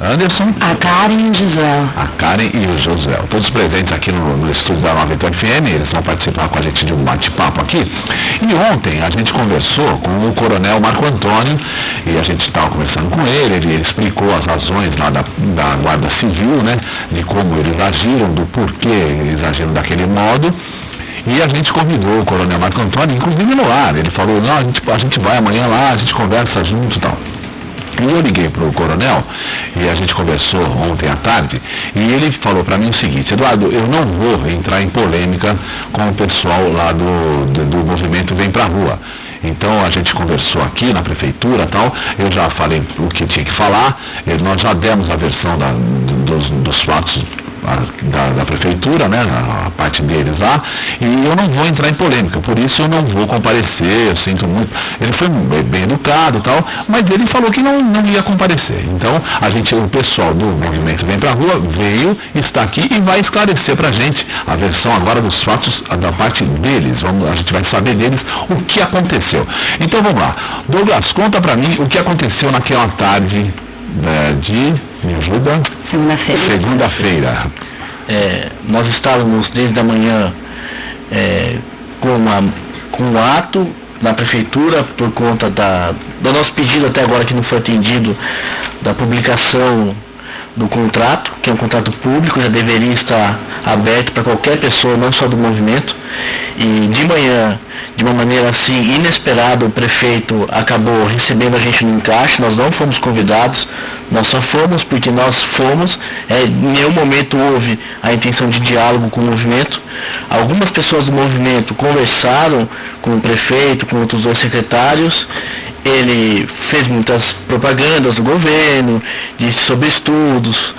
Anderson, a Karen e o José. A Karen e o José, todos presentes aqui no estúdio da 90 FM, eles vão participar com a gente de um bate-papo aqui. E ontem a gente conversou com o Coronel Marco Antônio, e a gente estava conversando com ele explicou as razões lá da Guarda Civil, né, de como eles agiram, do porquê eles agiram daquele modo. E a gente convidou o Coronel Marco Antônio, inclusive no ar, ele falou, não, a gente vai amanhã lá, a gente conversa junto e tal. E eu liguei para o coronel, e a gente conversou ontem à tarde, e ele falou para mim o seguinte: Eduardo, eu não vou entrar em polêmica com o pessoal lá do movimento Vem Pra Rua. Então a gente conversou aqui na prefeitura e tal, eu já falei o que tinha que falar, nós já demos a versão dos fatos da prefeitura, né, a parte deles lá, e eu não vou entrar em polêmica, por isso eu não vou comparecer, eu sinto muito. Ele foi bem educado e tal, mas ele falou que não ia comparecer. Então, o pessoal do movimento Vem Pra Rua veio, está aqui e vai esclarecer pra gente a versão agora dos fatos da parte deles. A gente vai saber deles o que aconteceu. Então vamos lá. Douglas, conta pra mim o que aconteceu naquela tarde me ajuda? Segunda-feira. Nós estávamos desde a manhã com um ato na prefeitura por conta do nosso pedido até agora que não foi atendido, da publicação do contrato, que é um contrato público, já deveria estar aberto para qualquer pessoa, não só do movimento. E de manhã, de uma maneira assim inesperada, o prefeito acabou recebendo a gente no encaixe, nós não fomos convidados, nós só fomos porque nós fomos, em nenhum momento houve a intenção de diálogo com o movimento. Algumas pessoas do movimento conversaram com o prefeito, com outros dois secretários. Ele fez muitas propagandas do governo, disse sobre estudos,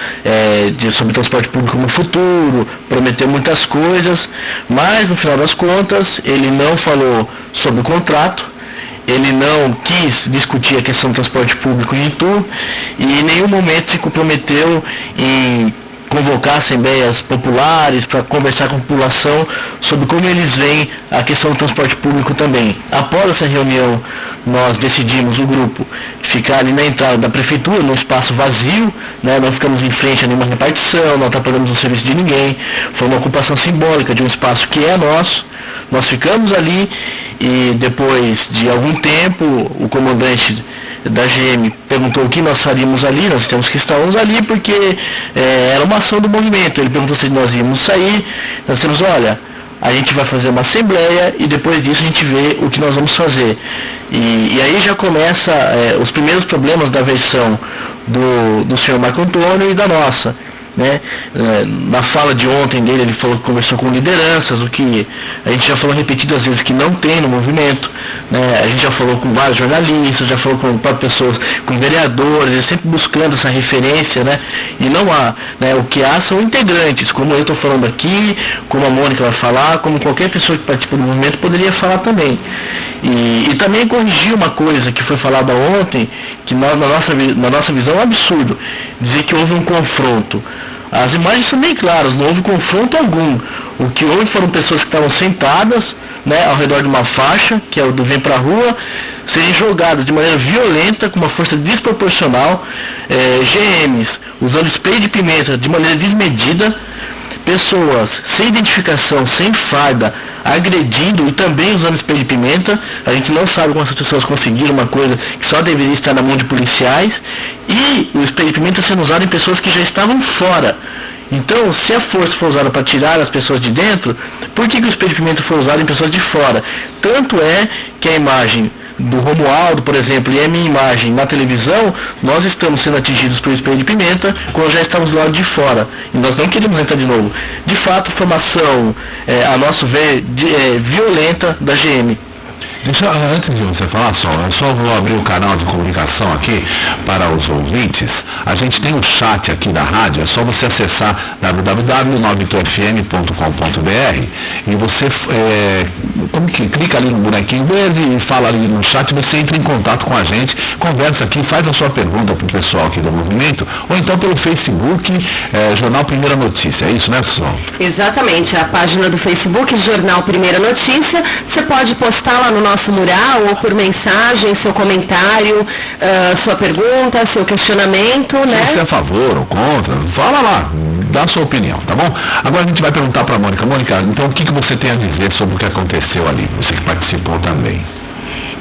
sobre transporte público no futuro, prometeu muitas coisas, mas no final das contas ele não falou sobre o contrato, ele não quis discutir a questão do transporte público em Itu e em nenhum momento se comprometeu em convocar assembleias populares para conversar com a população sobre como eles veem a questão do transporte público também. Após essa reunião, nós decidimos, o grupo, ficar ali na entrada da prefeitura, num espaço vazio, né? Não ficamos em frente a nenhuma repartição, não atrapalhamos o serviço de ninguém, foi uma ocupação simbólica de um espaço que é nosso. Nós ficamos ali e depois de algum tempo o comandante da GM perguntou o que nós faríamos ali, nós temos que estarmos ali porque era uma ação do movimento. Ele perguntou se nós íamos sair, nós temos, olha, a gente vai fazer uma assembleia e depois disso a gente vê o que nós vamos fazer. E aí já começa os primeiros problemas da versão do senhor Marco Antônio e da nossa. Né? Na fala de ontem dele, ele falou que conversou com lideranças, o que a gente já falou repetidas vezes que não tem no movimento, né? A gente já falou com vários jornalistas, já falou com pessoas, com vereadores, sempre buscando essa referência, né? E não há, né? O que há são integrantes, como eu estou falando aqui, como a Mônica vai falar, como qualquer pessoa que participa do movimento poderia falar também. E também corrigir uma coisa que foi falada ontem, que nós, na nossa visão é um absurdo, dizer que houve um confronto. As imagens são bem claras, não houve confronto algum. O que houve foram pessoas que estavam sentadas, né, ao redor de uma faixa, que é o do Vem Pra Rua, serem jogadas de maneira violenta, com uma força desproporcional, GMs usando spray de pimenta de maneira desmedida, pessoas sem identificação, sem farda, agredindo e também usando spray de pimenta. A gente não sabe como essas pessoas conseguiram uma coisa que só deveria estar na mão de policiais, e o spray de pimenta sendo usado em pessoas que já estavam fora. Então, se a força for usada para tirar as pessoas de dentro, por que o spray de pimenta foi usado em pessoas de fora? Tanto é que a imagem do Romualdo, por exemplo, e a minha imagem na televisão, nós estamos sendo atingidos por spray de pimenta quando já estamos do lado de fora. E nós não queremos entrar de novo. De fato, formação, a nosso ver, violenta da GM. Antes de você falar, eu só vou abrir o canal de comunicação aqui para os ouvintes. A gente tem um chat aqui da rádio, é só você acessar www.9fm.com.br e você clica ali no bonequinho verde e fala ali no chat, você entra em contato com a gente, conversa aqui, faz a sua pergunta para o pessoal aqui do movimento, ou então pelo Facebook, Jornal Primeira Notícia, é isso, né, pessoal? Exatamente, a página do Facebook, Jornal Primeira Notícia, você pode postar lá no nosso mural ou por mensagem, seu comentário, sua pergunta, seu questionamento, né? Se você é a favor ou contra, fala lá, dá a sua opinião, tá bom? Agora a gente vai perguntar para a Mônica. Mônica, então o que você tem a dizer sobre o que aconteceu ali? Você que participou também.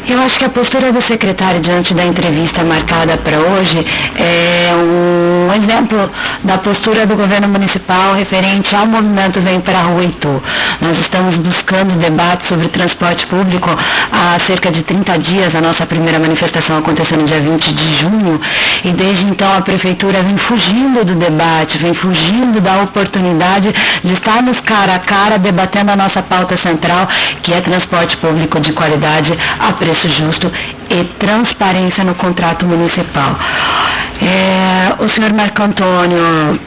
Eu acho que a postura do secretário diante da entrevista marcada para hoje é um exemplo da postura do governo municipal referente ao movimento Vem para a Rua Itu. Nós estamos buscando debate sobre transporte público há cerca de 30 dias. A nossa primeira manifestação aconteceu no dia 20 de junho e desde então a prefeitura vem fugindo do debate, vem fugindo da oportunidade de estarmos cara a cara debatendo a nossa pauta central, que é transporte público de qualidade a preço justo e transparência no contrato municipal. O senhor Marco Antônio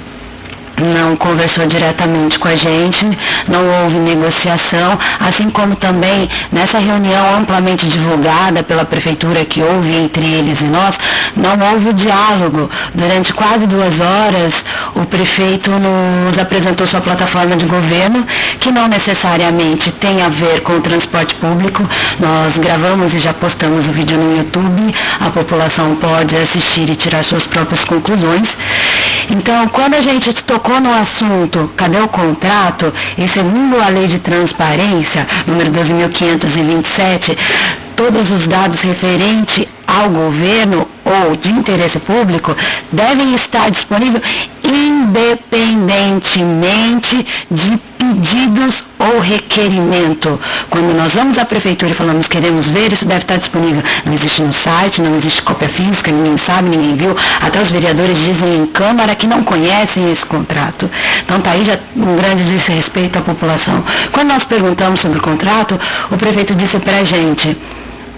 não conversou diretamente com a gente, não houve negociação, assim como também nessa reunião amplamente divulgada pela prefeitura que houve entre eles e nós, não houve o diálogo. Durante quase 2 horas, o prefeito nos apresentou sua plataforma de governo, que não necessariamente tem a ver com o transporte público. Nós gravamos e já postamos o vídeo no YouTube, a população pode assistir e tirar suas próprias conclusões. Então, quando a gente tocou no assunto, cadê o contrato, e segundo a lei de transparência, número 12.527, todos os dados referentes ao governo ou de interesse público devem estar disponíveis independentemente de pedidos ou requerimento. Quando nós vamos à prefeitura e falamos queremos ver, isso deve estar disponível. Não existe no site, não existe cópia física, ninguém sabe, ninguém viu. Até os vereadores dizem em Câmara que não conhecem esse contrato. Então está aí já um grande desrespeito à população. Quando nós perguntamos sobre o contrato, o prefeito disse para a gente: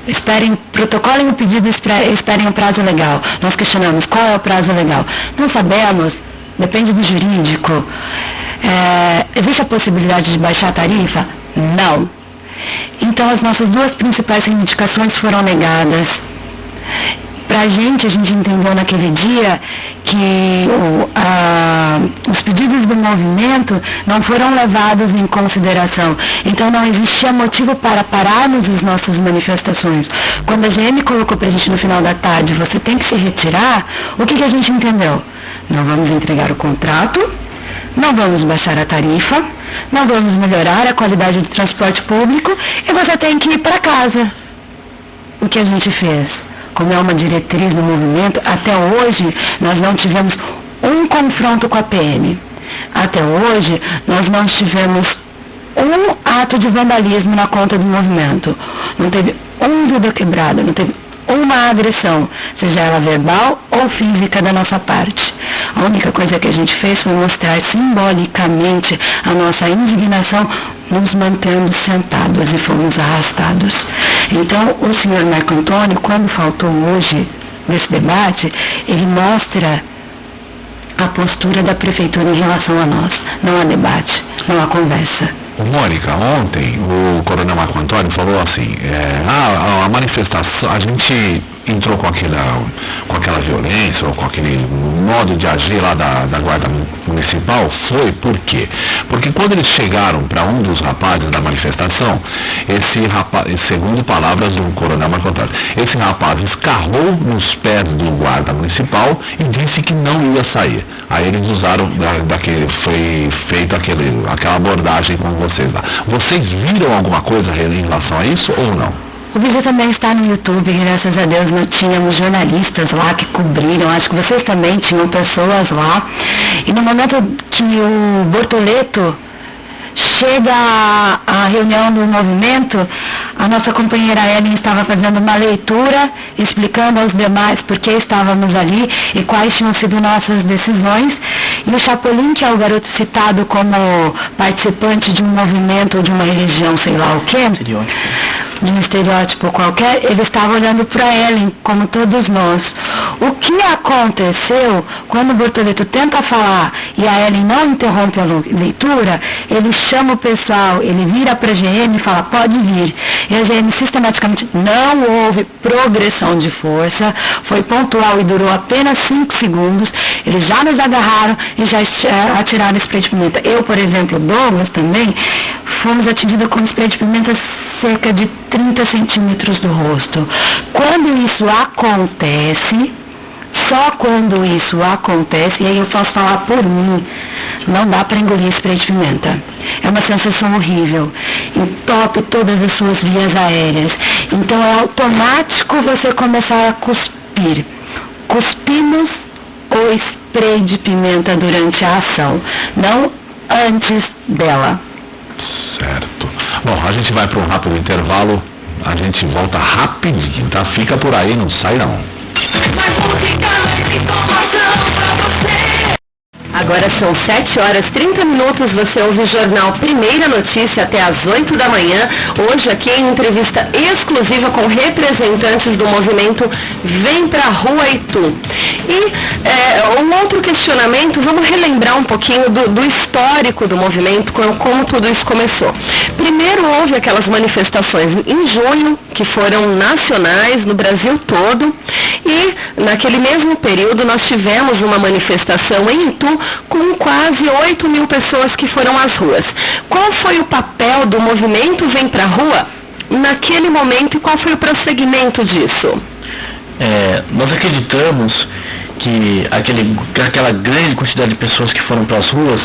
esperem, protocolem o pedido, esperem o prazo legal. Nós questionamos qual é o prazo legal. Não sabemos, depende do jurídico. Existe a possibilidade de baixar a tarifa? Não. Então as nossas 2 principais reivindicações foram negadas. Para a gente entendeu naquele dia que os pedidos do movimento não foram levados em consideração. Então não existia motivo para pararmos as nossas manifestações. Quando a GM colocou para a gente no final da tarde, você tem que se retirar, o que a gente entendeu? Não vamos entregar o contrato, não vamos baixar a tarifa, não vamos melhorar a qualidade do transporte público e você tem que ir para casa. O que a gente fez? Como é uma diretriz do movimento, até hoje nós não tivemos um confronto com a PM. Até hoje nós não tivemos um ato de vandalismo na conta do movimento. Não teve um vidro quebrado, não teve uma agressão, seja ela verbal ou física da nossa parte. A única coisa que a gente fez foi mostrar simbolicamente a nossa indignação, nos mantendo sentados e fomos arrastados. Então, o senhor Marco Antônio, quando faltou hoje nesse debate, ele mostra a postura da prefeitura em relação a nós. Não há debate, não há conversa. Mônica, ontem o coronel Marco Antônio falou assim, a manifestação, a gente entrou com aquela violência ou com aquele modo de agir lá da guarda municipal, foi por quê? Porque quando eles chegaram para um dos rapazes da manifestação, esse rapaz, segundo palavras do coronel Marco Antônio, esse rapaz escarrou nos pés do guarda municipal e disse que não ia sair. Aí eles usaram, foi feita aquela abordagem com vocês lá. Vocês viram alguma coisa em relação a isso ou não? O vídeo também está no YouTube, graças a Deus nós tínhamos jornalistas lá que cobriram, acho que vocês também tinham pessoas lá. E no momento que o Bortoleto chega à reunião do movimento, a nossa companheira Ellen estava fazendo uma leitura, explicando aos demais por que estávamos ali e quais tinham sido nossas decisões. E o Chapolin, que é o garoto citado como participante de um movimento ou de uma religião, sei lá o quê, de um estereótipo qualquer, ele estava olhando para Ellen, como todos nós. O que aconteceu quando o Bortoleto tenta falar e a Ellen não interrompe a leitura, ele chama o pessoal, ele vira para a GM e fala, pode vir. E a GM sistematicamente não houve progressão de força, foi pontual e durou apenas 5 segundos, eles já nos agarraram e já atiraram spray de pimenta. Eu, por exemplo, Douglas também, fomos atingidos com spray de pimenta cerca de 30 centímetros do rosto. Quando isso acontece, só quando isso acontece, e aí eu posso falar por mim, não dá para engolir spray de pimenta. É uma sensação horrível. Entope todas as suas vias aéreas. Então é automático você começar a cuspir. Cuspimos o spray de pimenta durante a ação, não antes dela. Certo. Bom, a gente vai para um rápido intervalo, a gente volta rapidinho, tá? Fica por aí, não sai não. Agora são 7 horas 30 minutos, você ouve o jornal Primeira Notícia até às 8 da manhã, hoje aqui em entrevista exclusiva com representantes do movimento Vem Pra Rua Itu. E um outro questionamento, vamos relembrar um pouquinho do histórico do movimento, como tudo isso começou. Primeiro houve aquelas manifestações em junho, que foram nacionais no Brasil todo, e naquele mesmo período nós tivemos uma manifestação em Itu com quase 8 mil pessoas que foram às ruas. Qual foi o papel do movimento Vem Pra Rua naquele momento e qual foi o prosseguimento disso? Nós acreditamos que aquela grande quantidade de pessoas que foram para as ruas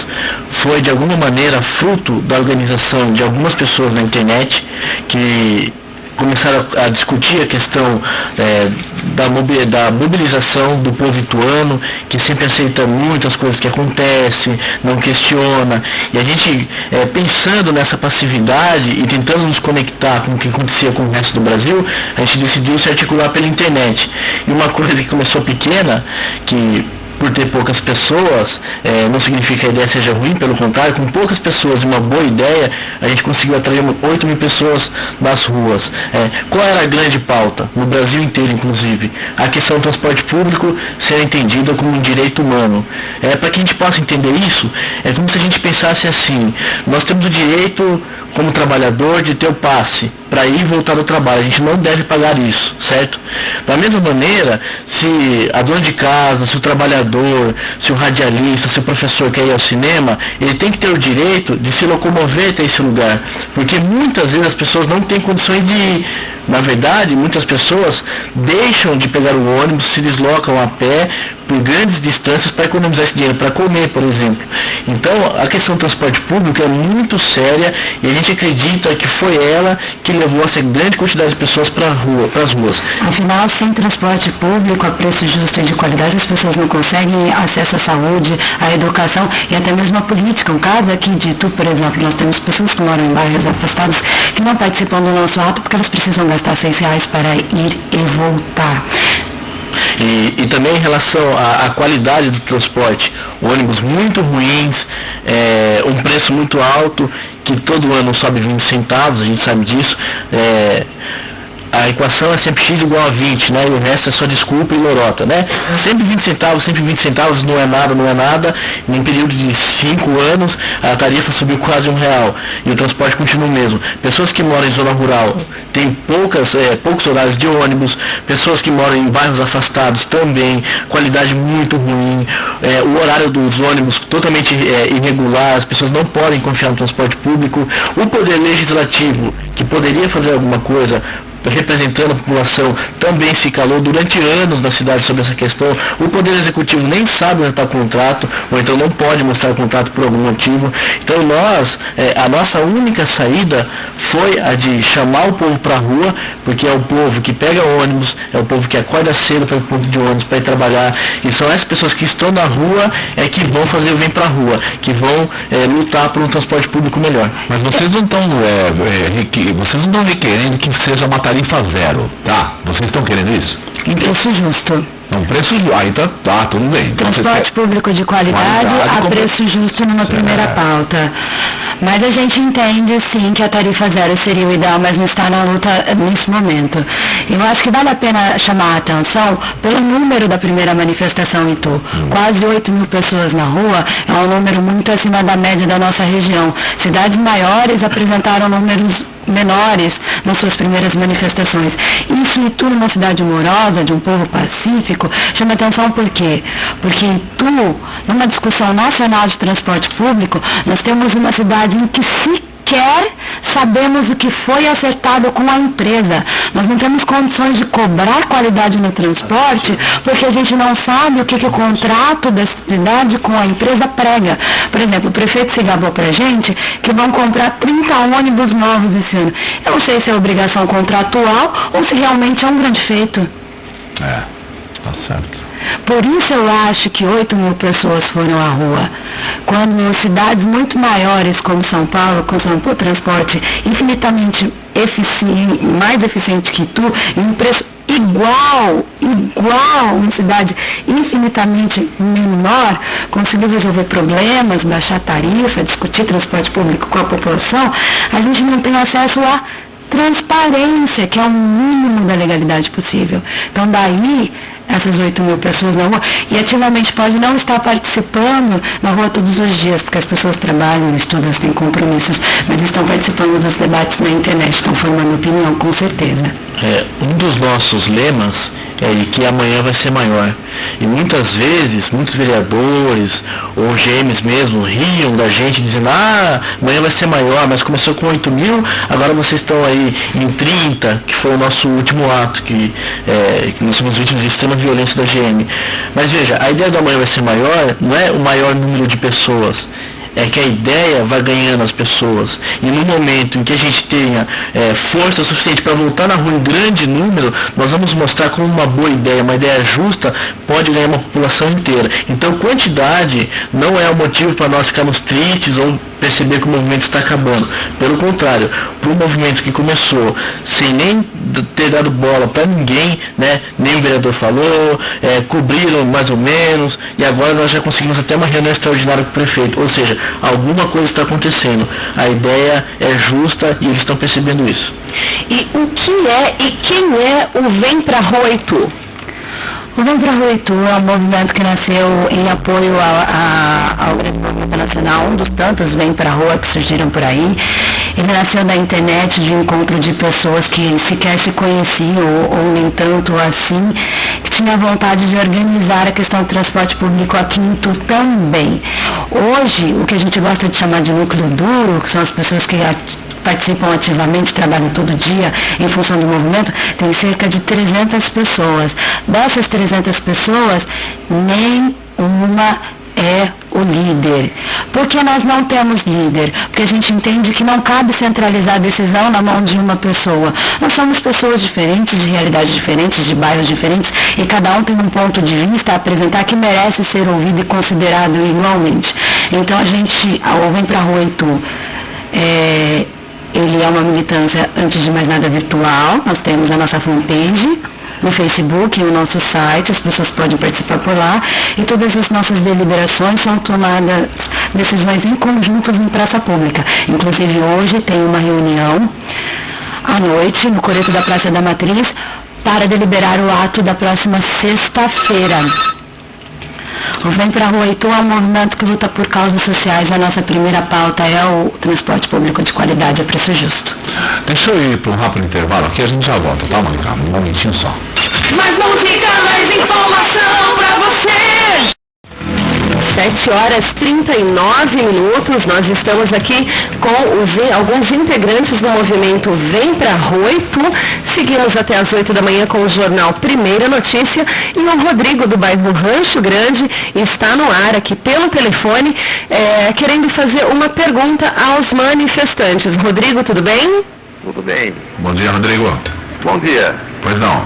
foi de alguma maneira fruto da organização de algumas pessoas na internet que começaram a discutir a questão da mobilização do povo ituano, que sempre aceita muitas coisas que acontecem, não questiona, e a gente, pensando nessa passividade e tentando nos conectar com o que acontecia com o resto do Brasil, a gente decidiu se articular pela internet. E uma coisa que começou pequena, que por ter poucas pessoas, não significa que a ideia seja ruim, pelo contrário, com poucas pessoas e uma boa ideia, a gente conseguiu atrair 8 mil pessoas nas ruas. Qual era a grande pauta? No Brasil inteiro, inclusive, a questão do transporte público ser entendida como um direito humano. Para que a gente possa entender isso, é como se a gente pensasse assim: nós temos o direito, como trabalhador, de ter o passe para ir e voltar do trabalho, a gente não deve pagar isso, certo? Da mesma maneira, se a dona de casa, se o trabalhador, se o radialista, se o professor quer ir ao cinema, ele tem que ter o direito de se locomover até esse lugar, porque muitas vezes as pessoas não têm condições de ir. Na verdade, muitas pessoas deixam de pegar o ônibus, se deslocam a pé por grandes distâncias para economizar esse dinheiro, para comer, por exemplo. Então, a questão do transporte público é muito séria e a gente acredita que foi ela que levou essa grande quantidade de pessoas para as ruas. Afinal, sem transporte público a preço justo e de qualidade, as pessoas não conseguem acesso à saúde, à educação e até mesmo à política. Um caso aqui de Itu, por exemplo, nós temos pessoas que moram em bairros afastados que não participam do nosso ato porque elas precisam gastar R$6 para ir e voltar. E também em relação à qualidade do transporte, ônibus muito ruins, um preço muito alto, que todo ano sobe 20 centavos, a gente sabe disso. A equação é sempre x igual a 20, né? E o resto é só desculpa e lorota, né? Sempre 20 centavos não é nada. Em período de 5 anos, a tarifa subiu quase R$1 e o transporte continua o mesmo. Pessoas que moram em zona rural têm poucos horários de ônibus, pessoas que moram em bairros afastados também, qualidade muito ruim, o horário dos ônibus totalmente irregular, as pessoas não podem confiar no transporte público. O poder legislativo, que poderia fazer alguma coisa representando a população, também se calou durante anos na cidade sobre essa questão. O Poder Executivo nem sabe onde está o contrato, ou então não pode mostrar o contrato por algum motivo. Então a nossa única saída foi a de chamar o povo para a rua, porque é o povo que pega ônibus, é o povo que acorda cedo para o ponto de ônibus para ir trabalhar, e são essas pessoas que estão na rua que vão fazer o Vem Pra Rua, que vão lutar por um transporte público melhor. Mas vocês não estão requerendo que seja uma tarifa zero, tá? Vocês estão querendo isso? Em preço justo. Não, preço justo. Aí tá, tudo bem. Então, transporte público de qualidade a preço justo numa primeira pauta. Mas a gente entende, sim, que a tarifa zero seria o ideal, mas não está na luta nesse momento. Eu acho que vale a pena chamar a atenção pelo número da primeira manifestação em Itu. Quase 8 mil pessoas na rua é um número muito acima da média da nossa região. Cidades maiores apresentaram números menores nas suas primeiras manifestações. Isso em Itu, numa cidade morosa, de um povo pacífico, chama atenção por quê? Porque em Itu, numa discussão nacional de transporte público, nós temos uma cidade em que sequer sabemos o que foi acertado com a empresa. Nós não temos condições de cobrar qualidade no transporte, porque a gente não sabe o que o contrato da cidade com a empresa prega. Por exemplo, o prefeito se gabou pra gente que vão comprar 30 ônibus novos esse ano. Eu não sei se é obrigação contratual ou se realmente é um grande feito. Tá certo. Por isso eu acho que 8 mil pessoas foram à rua. Quando cidades muito maiores como São Paulo, com o transporte infinitamente mais eficiente que tu, e um preço igual, em cidade infinitamente menor, conseguiu resolver problemas, baixar tarifa, discutir transporte público com a população, a gente não tem acesso a transparência, que é o mínimo da legalidade possível. Então daí, essas 8 mil pessoas na rua, e ativamente pode não estar participando na rua todos os dias, porque as pessoas trabalham, estudam, têm compromissos, mas estão participando dos debates na internet, estão formando opinião, com certeza. Um dos nossos lemas é de que amanhã vai ser maior. E muitas vezes, muitos vereadores, ou GMs mesmo, riam da gente, dizendo, amanhã vai ser maior, mas começou com 8 mil, agora vocês estão aí em 30, que foi o nosso último ato, que nós somos vítimas de extrema violência da GM. Mas veja, a ideia do amanhã vai ser maior não é o maior número de pessoas, é que a ideia vai ganhando as pessoas. E no momento em que a gente tenha força suficiente para voltar na rua em grande número, nós vamos mostrar como uma boa ideia, uma ideia justa, pode ganhar uma população inteira. Então quantidade não é o motivo para nós ficarmos tristes ou perceber que o movimento está acabando. Pelo contrário, para um movimento que começou sem nem ter dado bola para ninguém, né? Nem o vereador falou, cobriram mais ou menos, e agora nós já conseguimos até uma reunião extraordinária com o prefeito. Ou seja, alguma coisa está acontecendo. A ideia é justa e eles estão percebendo isso. E o que é e quem é o Vem Pra Rua Itu? O Vem Pra Rua Itu é um movimento que nasceu em apoio ao grande movimento nacional, um dos tantos Vem Pra Rua que surgiram por aí. Ele nasceu da internet, de encontro de pessoas que sequer se conheciam ou nem tanto assim, que tinham vontade de organizar a questão do transporte público aqui em Itu também. Hoje, o que a gente gosta de chamar de núcleo duro, que são as pessoas que participam ativamente, trabalham todo dia em função do movimento, tem cerca de 300 pessoas. Dessas 300 pessoas, nem uma é o líder. Por que nós não temos líder? Porque a gente entende que não cabe centralizar a decisão na mão de uma pessoa. Nós somos pessoas diferentes, de realidades diferentes, de bairros diferentes, e cada um tem um ponto de vista a apresentar que merece ser ouvido e considerado igualmente. Então a gente, ao Vem Pra Rua Itu, ele é uma militância, antes de mais nada, virtual. Nós temos a nossa fanpage no Facebook e o nosso site, as pessoas podem participar por lá, e todas as nossas deliberações são tomadas decisões em conjunto em praça pública. Inclusive hoje tem uma reunião à noite no coreto da Praça da Matriz para deliberar o ato da próxima sexta-feira. O Vem Pra Rua Itu é um movimento que luta por causas sociais. A nossa primeira pauta é o transporte público de qualidade a preço justo. Deixa eu ir para um rápido intervalo aqui, a gente já volta, tá, Mônica? Um momentinho só. Mais música, mais informação pra você! 7h39, nós estamos aqui com alguns integrantes do movimento Vem Pra Rua Itu. Seguimos até as 8 da manhã com o jornal Primeira Notícia, e o Rodrigo do bairro Rancho Grande está no ar aqui pelo telefone, querendo fazer uma pergunta aos manifestantes. Rodrigo, tudo bem? Tudo bem. Bom dia, Rodrigo. Bom dia. Pois não.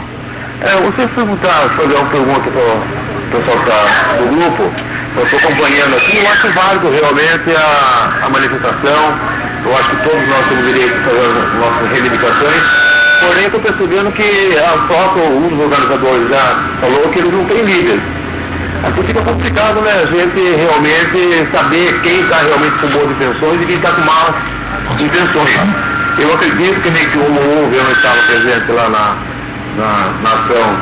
Você perguntar sobre uma pergunta para o pessoal do grupo, eu estou acompanhando aqui, eu acho válido realmente a manifestação, eu acho que todos nós temos direito de fazer as nossas reivindicações, porém estou percebendo que um dos organizadores já falou que eles não têm líder. Aqui fica complicado, né, a gente realmente saber quem está realmente com boas intenções e quem está com más intenções. Eu acredito que nem que o eu não estava presente lá na ação,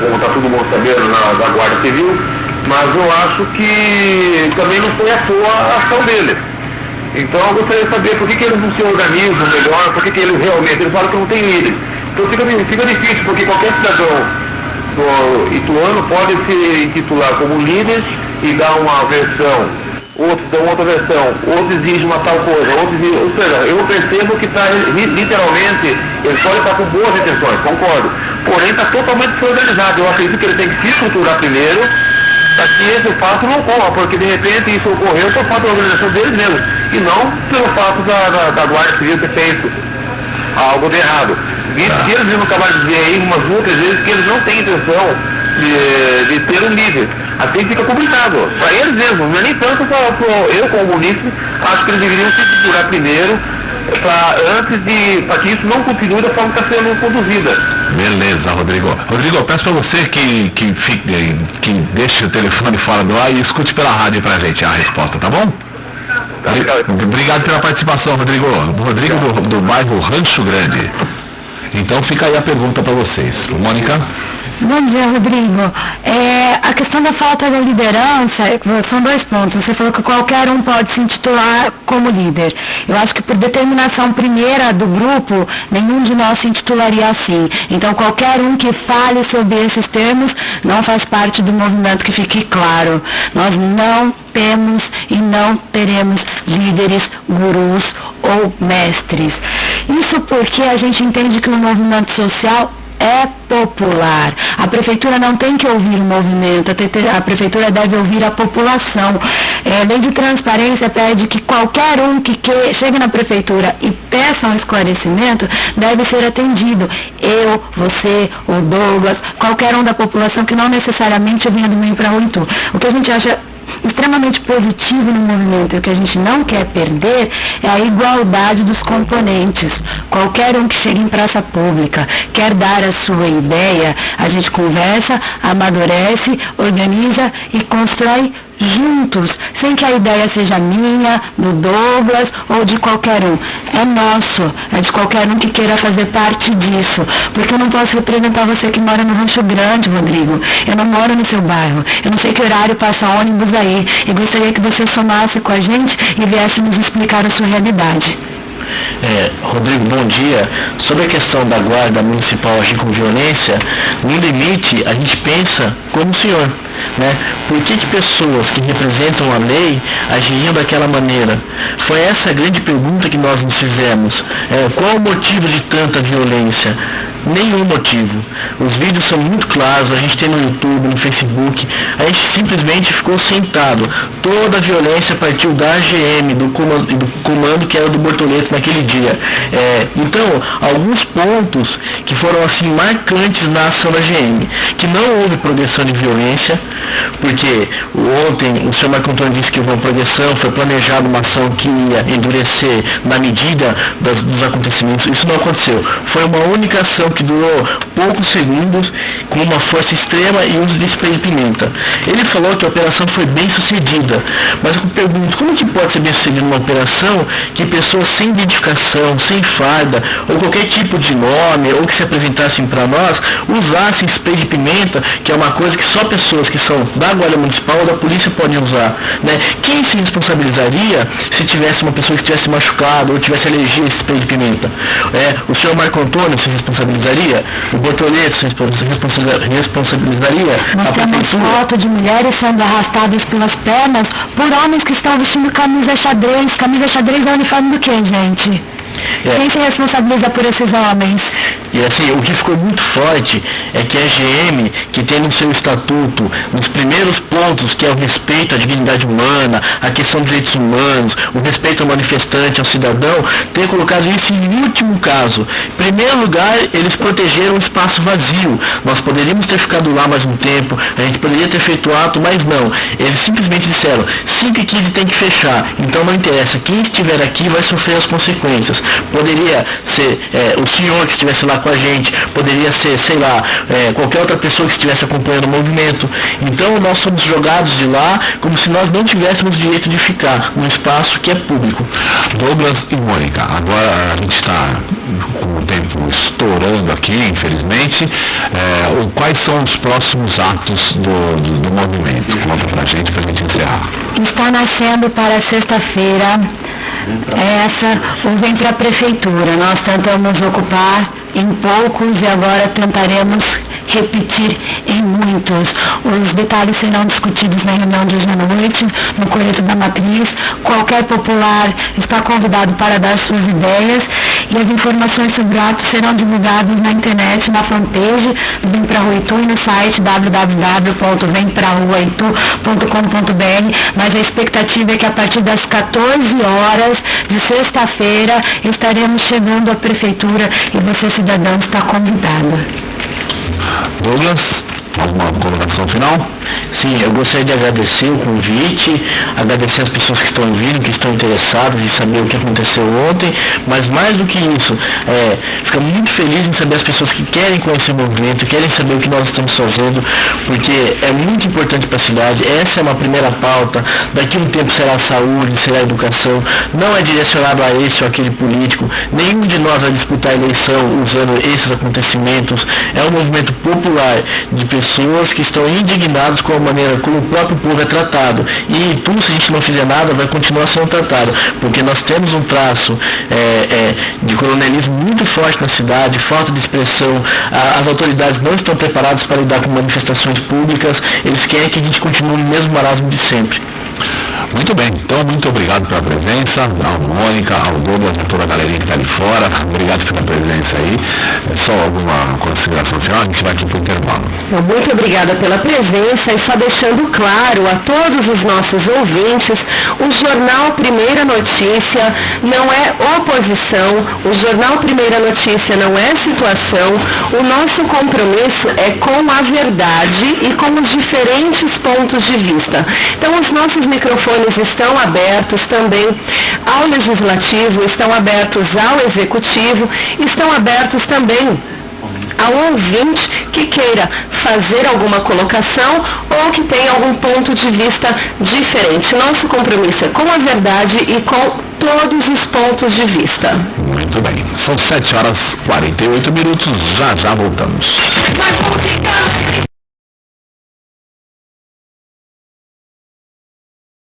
como está todo mundo sabendo, da Guarda Civil, mas eu acho que também não foi a ação dele. Então eu gostaria de saber por que eles não se organizam melhor, por que eles realmente, eles falam que não tem líder. Então fica difícil, porque qualquer cidadão do ituano pode se intitular como líder e dar uma versão outros dão outra versão, outros exigem uma tal coisa, outros exigem, ou seja, eu percebo que está literalmente, ele pode estar com boas intenções, concordo, porém está totalmente desorganizado. Eu acredito que ele tem que se estruturar primeiro, para que esse fato não ocorra, porque de repente isso ocorreu por falta da organização deles mesmos, e não pelo fato da Guarda Civil ter feito algo de errado. Visto que eles mesmos acabaram de dizer aí umas outras vezes que eles não têm intenção de ter um líder. Assim fica publicado, para eles mesmos, não é nem tanto para eu como munícipe, acho que eles deveriam se estruturar primeiro, para que isso não continue da forma que está sendo conduzida. Beleza, Rodrigo. Rodrigo, eu peço para você que deixe o telefone fora do ar e escute pela rádio pra gente a resposta, tá bom? Obrigado pela participação, Rodrigo. Rodrigo do bairro Rancho Grande. Então fica aí a pergunta para vocês. Mônica? Bom dia, Rodrigo. A questão da falta de liderança, são 2 pontos. Você falou que qualquer um pode se intitular como líder. Eu acho que por determinação primeira do grupo, nenhum de nós se intitularia assim. Então, qualquer um que fale sobre esses termos não faz parte do movimento, que fique claro. Nós não temos e não teremos líderes, gurus ou mestres. Isso porque a gente entende que no movimento social é popular. A prefeitura não tem que ouvir o movimento, a prefeitura deve ouvir a população. A lei de transparência pede que qualquer um que chegue na prefeitura e peça um esclarecimento deve ser atendido. Eu, você, o Douglas, qualquer um da população que não necessariamente venha do meio para o Itu. O que a gente acha extremamente positivo no movimento e o que a gente não quer perder é a igualdade dos componentes. Qualquer um que chegue em praça pública, quer dar a sua ideia, a gente conversa, amadurece, organiza e constrói juntos, sem que a ideia seja minha, do Douglas ou de qualquer um. É nosso, é de qualquer um que queira fazer parte disso. Porque eu não posso representar você que mora no Rancho Grande, Rodrigo. Eu não moro no seu bairro. Eu não sei que horário passa ônibus aí. E gostaria que você somasse com a gente e viesse nos explicar a sua realidade. Rodrigo, bom dia. Sobre a questão da guarda municipal agir com violência, no limite a gente pensa como o senhor, né? Por que pessoas que representam a lei agiriam daquela maneira? Foi essa a grande pergunta que nós nos fizemos. Qual o motivo de tanta violência? Nenhum motivo. Os vídeos são muito claros, a gente tem no YouTube, no Facebook, a gente simplesmente ficou sentado. Toda a violência partiu da AGM, do comando que era do Bortoleto naquele dia. Então, alguns pontos que foram assim marcantes na ação da AGM, que não houve progressão de violência, porque ontem o senhor Marco Antônio disse que houve uma progressão, foi planejada uma ação que ia endurecer na medida dos acontecimentos. Isso não aconteceu. Foi uma única ação que durou poucos segundos, com uma força extrema e uso de spray de pimenta. Ele falou que a operação foi bem sucedida, mas eu pergunto, como que pode ser bem sucedida uma operação que pessoas sem identificação, sem farda, ou qualquer tipo de nome, ou que se apresentassem para nós, usassem spray de pimenta, que é uma coisa que só pessoas que são da Guarda Municipal ou da Polícia podem usar, né? Quem se responsabilizaria se tivesse uma pessoa que tivesse machucado ou tivesse alergia a spray de pimenta? O senhor Marco Antônio se responsabilizaria? O Bortoleto se responsabilizaria? Nós temos foto de mulheres sendo arrastadas pelas pernas por homens que estão vestindo camisa xadrez. Camisa xadrez é uniforme do quê, gente? Quem se responsabiliza por esses homens? E assim, o que ficou muito forte é que a AGM, que tem no seu estatuto, nos primeiros pontos, que é o respeito à dignidade humana, a questão dos direitos humanos, o respeito ao manifestante, ao cidadão, tem colocado isso em último caso. Em primeiro lugar, eles protegeram o espaço vazio. Nós poderíamos ter ficado lá mais um tempo, a gente poderia ter feito ato, mas não. Eles simplesmente disseram, 5h15 tem que fechar, então não interessa, quem estiver aqui vai sofrer as consequências. Poderia ser o senhor que estivesse lá com a gente, poderia ser, sei lá, qualquer outra pessoa que estivesse acompanhando o movimento. Então nós somos jogados de lá como se nós não tivéssemos direito de ficar num espaço que é público. Douglas e Mônica, agora a gente está com o tempo estourando aqui, infelizmente. Quais são os próximos atos do movimento? Conta pra gente encerrar. Está nascendo para sexta-feira o Vem para a Prefeitura. Nós tentamos ocupar em poucos e agora tentaremos repetir em muitos. Os detalhes serão discutidos na reunião de hoje à noite, no Coreto da Matriz. Qualquer popular está convidado para dar suas ideias e as informações sobre o ato serão divulgadas na internet, na fanpage do Vem Pra Rua Itu e no site www.vempraruaitu.com.br, mas a expectativa é que a partir das 14 horas de sexta-feira estaremos chegando à Prefeitura e você, cidadão, está convidado. Douglas, alguma colocação final? Sim, eu gostaria de agradecer o convite, agradecer as pessoas que estão vindo, que estão interessadas em saber o que aconteceu ontem, mas mais do que isso, ficamos muito felizes em saber as pessoas que querem conhecer o movimento, querem saber o que nós estamos fazendo, porque é muito importante para a cidade. Essa é uma primeira pauta, daqui a um tempo será a saúde, será a educação, não é direcionado a esse ou aquele político, nenhum de nós vai disputar a eleição usando esses acontecimentos. É um movimento popular de pessoas que estão indignadas com a maneira como o próprio povo é tratado. E tudo, se a gente não fizer nada, vai continuar sendo tratado, porque nós temos um traço de coronelismo muito forte na cidade, falta de expressão, as autoridades não estão preparadas para lidar com manifestações públicas, eles querem que a gente continue no mesmo marasmo de sempre. Muito bem, então muito obrigado pela presença, ao Mônica, ao Douglas, a toda a galerinha que está ali fora, obrigado pela presença aí. Só alguma consideração final, a gente vai aqui para o intervalo. Muito obrigada pela presença e só deixando claro a todos os nossos ouvintes, o Jornal Primeira Notícia não é oposição, o Jornal Primeira Notícia não é situação, o nosso compromisso é com a verdade e com os diferentes pontos de vista. Então os nossos microfones estão abertos também ao Legislativo, estão abertos ao Executivo, estão abertos também ao ouvinte que queira fazer alguma colocação ou que tenha algum ponto de vista diferente. Nosso compromisso é com a verdade e com todos os pontos de vista. Muito bem, são 7h48, já voltamos. Mas vamos ficar...